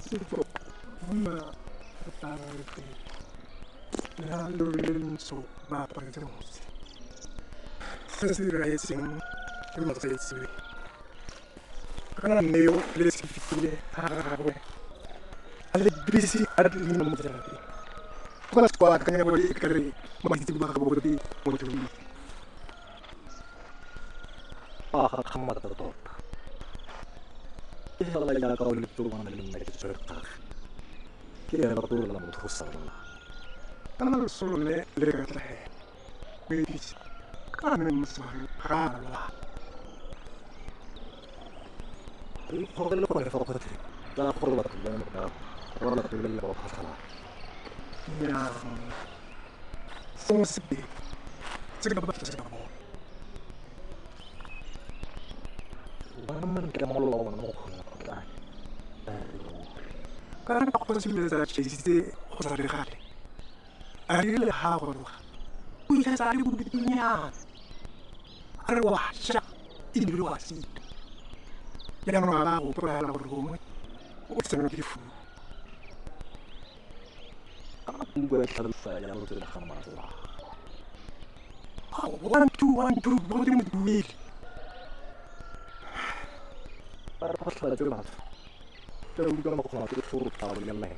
Sifo uma tarde lalo lenso bapa ngemusi sesirayising imasayisiwe kana neyo lesifikile harawe ale bisi adlina muzarabi kuna kwa kanya boli kare mabiti bakabodi motuli kamata to إذا لا قول التوبة من الشرطة كي يرطول لما توصل أنا الرسول اللي قتله بيتي كان من مصر قال فوق اللي فوق لا قربة بالله ولا بالله وحصل يا سوسبي سيجابت سيجابو ومن كلام الله ونوخ كان أقوى سبيل شيء خسر خالي أريل هاوروا ويا ساري بالدنيا أروح شا إدرواسي يا نوارا وبرا لا برغوم وسمع كيفو gue terus ya lu tidak akan masalah 1 2 1 2 body mil para pasar de más pero yo no puedo hacer su ruta de la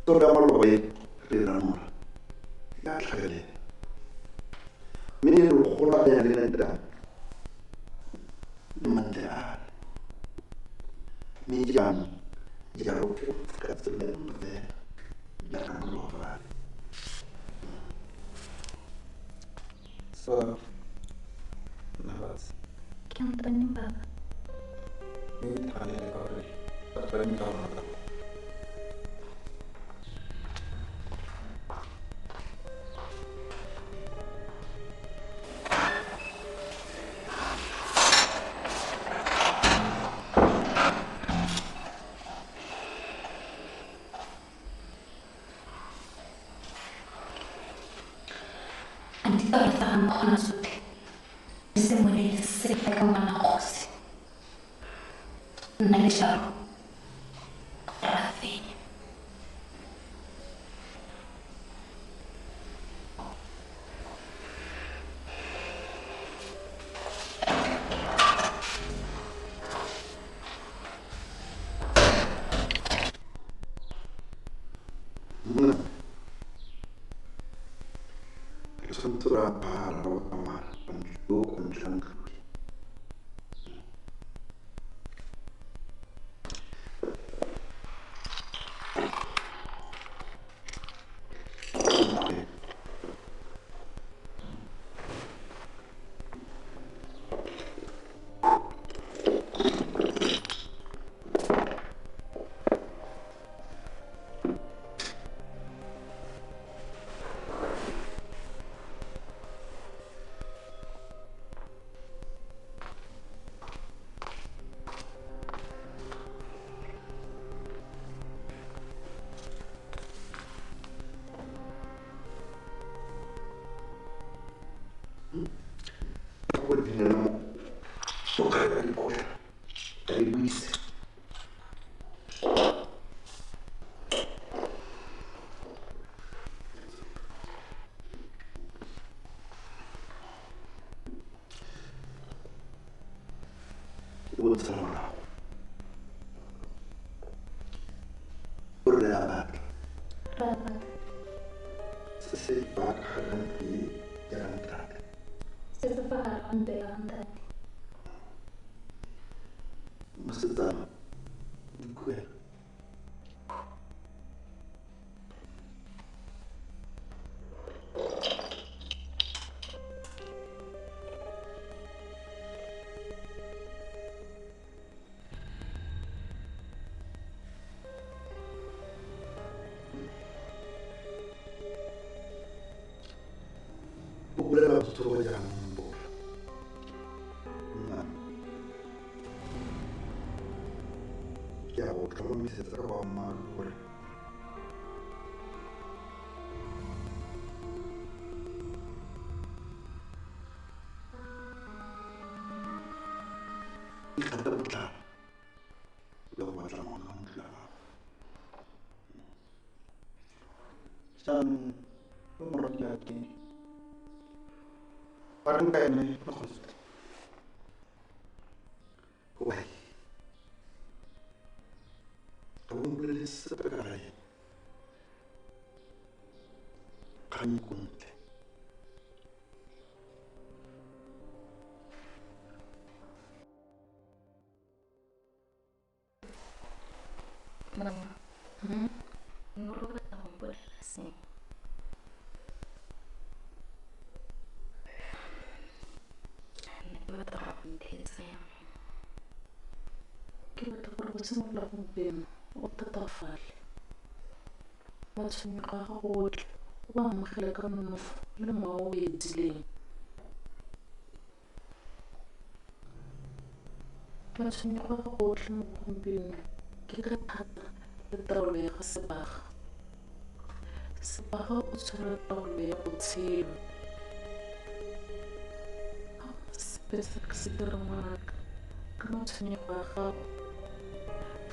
Toda malobe riranura. Ya tlhagele. Mene lo gola ya le nta. Mandela. Mijam. Ya lo ka tsele mbe. Ya lo va. So. Navas. ¿Qué onda, ni baba? Ni tane le kore. Patra ni kore. Andito le estaba mojando su té. Se muere y se le pega una cosa. No le llamo. Rafi. Santura para amar, panju kunjang. Ordinamos tocar la cola, la Luis. Utsara. Rabat. Rabat. Sesepakaran di jalan terakhir. Sesepakaran di jalan terakhir. Maksudnya, gue. Boleh tuh jangan bol. Nah, ya kalau misalnya terlalu malu. Kata betul. Lo macam orang lah. San, umur lagi. Parang kaya na yun ako. Uy. Kung bilis sa pagkaray. Kanya kunti. Mama. Nurut ako po lasing. كيف تقربت من الربين وتطفل ما تسمع قول وما خلق النف لما هو يدلي ما تسمع قول لما بين كيف حتى الدولة الصباح الصباح وصل الدولة وتصير بس كسر معك كما تسمع قول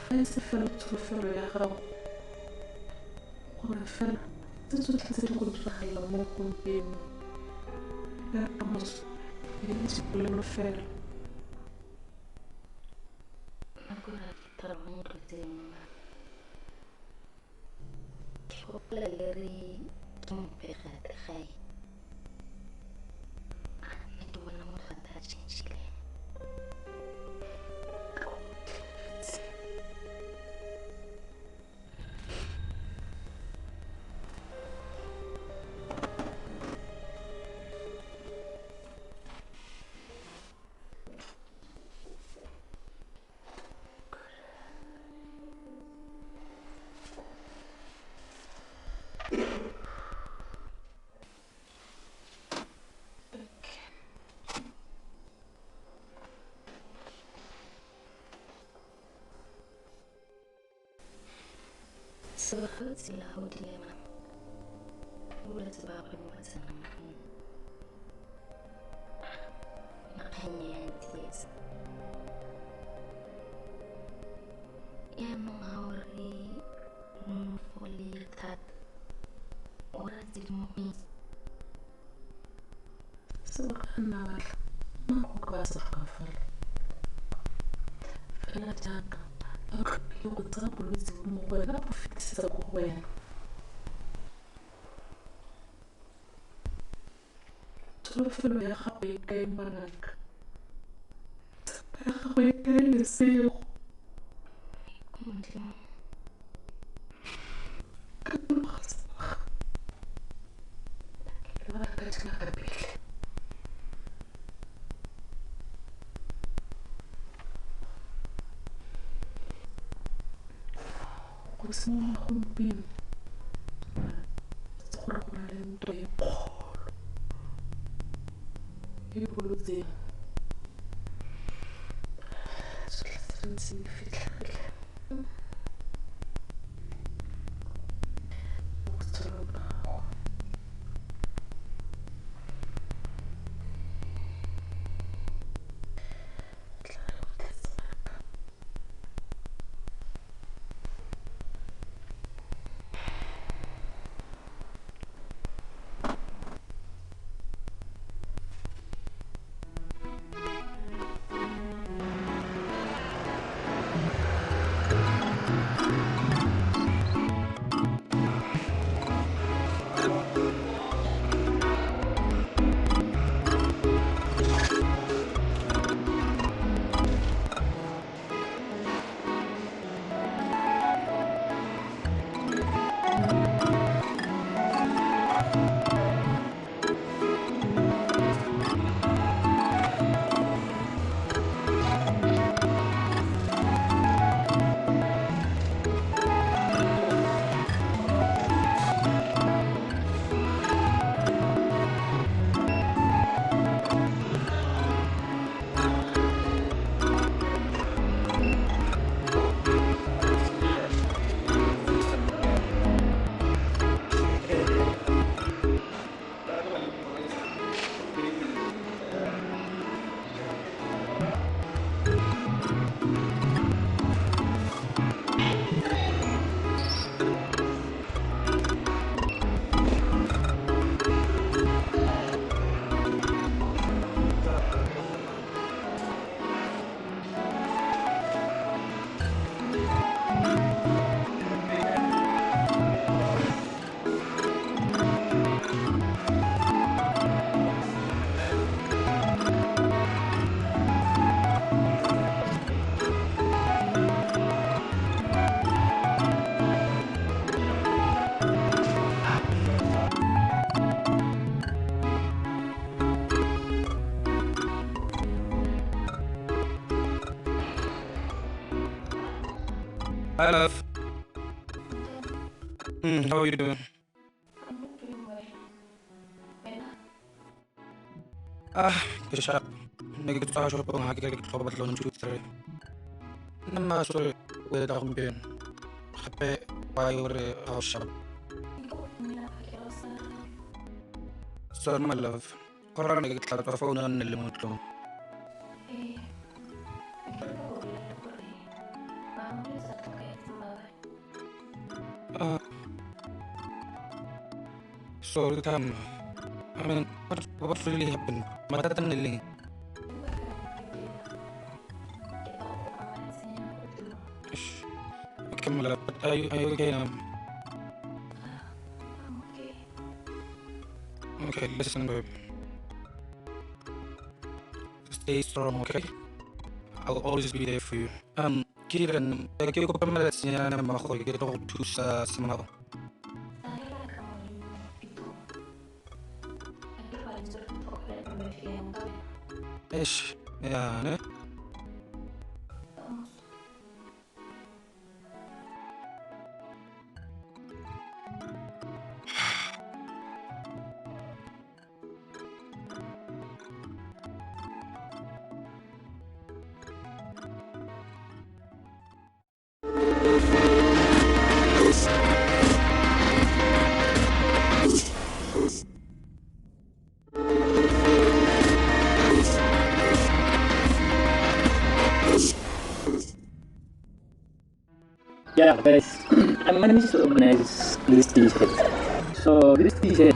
فلسفة تفر يا خو ورفل تقول فهلا ممكن بين لا أمس يجي كل رفل أقول لك ترى عمر زين tlogela le re ke mopegate gae nne ke bona motho gata a changile. Sebagetse la go dilema o boletse ba gore mo tsena makganye ya ntietsa yaanong ga o re nonofo le thata o ratse di mo go itse sebagana batla mma go ka se gafala fela jaaka a tlhopile go tsaya bolwetse bo mo go wena bo fetisetsa ko go wena tsholofelo ya gago e kae ngwanaka tshepo ya gago e kae lesego ka tologa sebaga ke ba ka tšhela ka pele go simolola gompieno se gore go na le ntwa e kgolo e bolotseng sotlhe se re ntse di fitlhagile mo botshelong ba gago tla re go tletsaka Hi, love. How are you doing? Bishop. Negative charge up on Hagel over the lunch with three. Nama sorry, with a champion. Happy by your house shop. So, my love. Corona get out of phone on the limit. Sorry, Tam. I mean, what really happened? Matatan. Okay, my love, but are you okay now? Okay, listen, babe. Stay strong, okay? I'll always be there for you. Kiran, lagi ko pa malas niya na ako. Ito ko sa sama ko. Nakilala ka mo ito. Nanti paling sulit ko kaya pamilya yang tahu. Ish, yan eh. Yeah, guys, I managed to organize this t-shirt. So this t-shirt,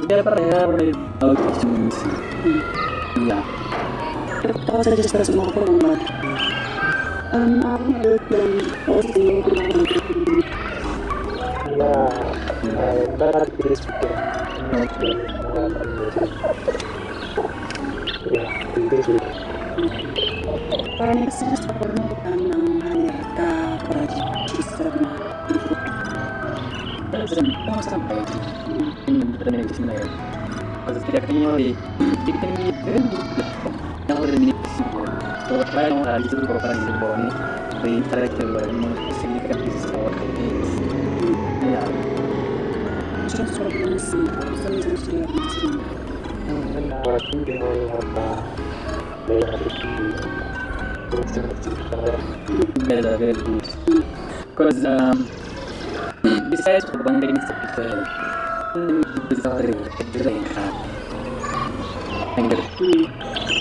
never have auditions. Yeah. Apa saja secara semua format. Aku ada plan posting barat this weekend. This weekend. Karena saya pernah menang harta perajin dan sampai ini benar-benar sebenarnya. Kalau tidak kini kita ini yang ada di kalau kalian orang itu program ini bawa ini dari karakter baru signifikan bisnis awal ini. Ya. Saya sudah berusaha para tinggal apa better because besides bonding people desire drink anger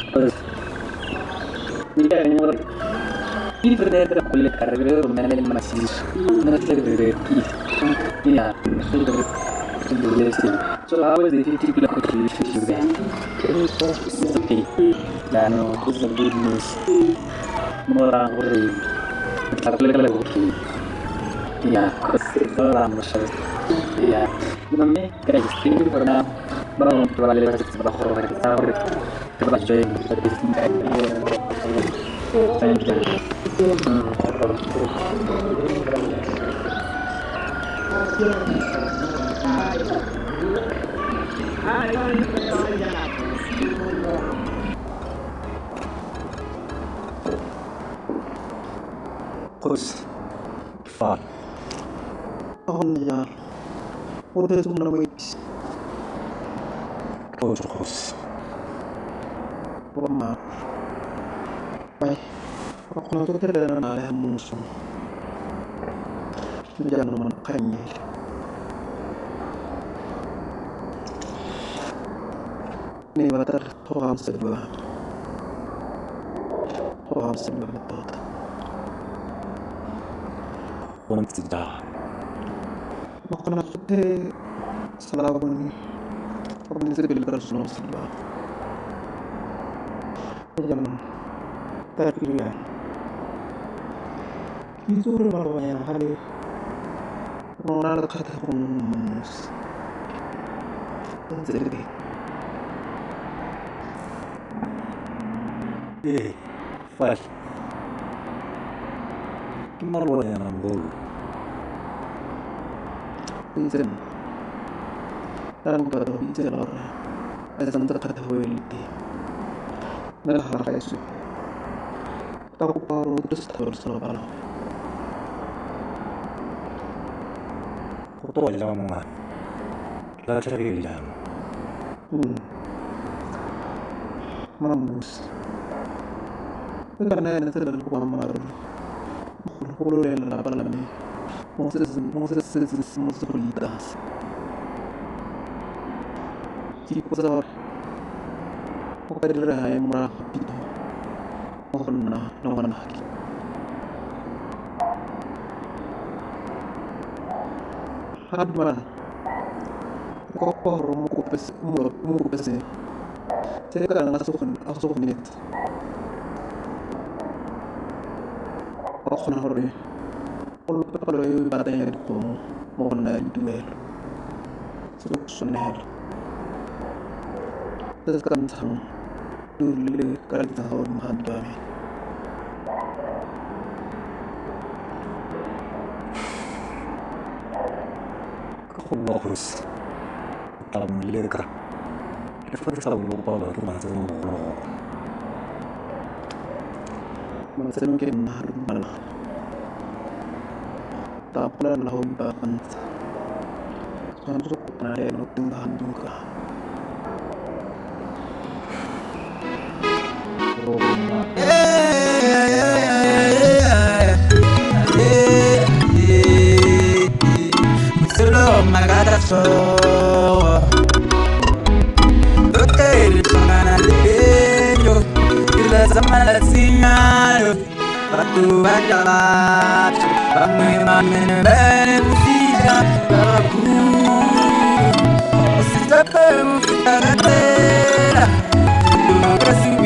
because tidak hanya ini berbeda kulit karena rumahnya masih nanti berbeda ya sudah so how is it to be like it's okay dan it's a good news orang beri terlalu okay ya orang masuk ya namanya kayak ini pernah baru terlalu banyak sebelah orang kita terlalu join tapi Course, far. On yar. Udah itu mana wait. Course. Pemar. Baik. Aku nak tu tidak ada nala musuh. Jangan mana kayaknya. Ini batar orang sebelah. Orang sebelah betul. Tidak. Makan aku teh salah apa ni? Apa ni saya beli terus nol sebelah. Jangan. Tapi ya. Itu orang yang hari. Orang ada kata pun mus. Jadi. Fast. Kemaluan yang nambul. Pinsen. Dan baru pinsen orang. Ada sangat kata weliti. Nah harga itu. Tahu baru terus terus kalau. Foto aja mana. Kita cari jam. Mamus. Karena nanti dalam kamar. Puluh yang apa lagi? Monstros bonitas. Tipo sabor. Oke dah yang murah itu. Mohon nama lagi. Had mana? Kau muku pesi. Saya kan asuh minit. Aku nak hore. Kalau you batanya itu mau na duel. Sudah Sekarang dulu kali tahun mahadami. خلاص طلب من ليركا الفرصة والبابا روما زمو Masa mungkin maharum malah. Tak pernah lahum bahkan. Samsuk na rin tinggahan ka. Solo magara so Hotel pangalan leyo Ila sama la sinalo Patu bajalat Pamiman meneben Sija Baku Sija pemu kita gatera Dulu kasih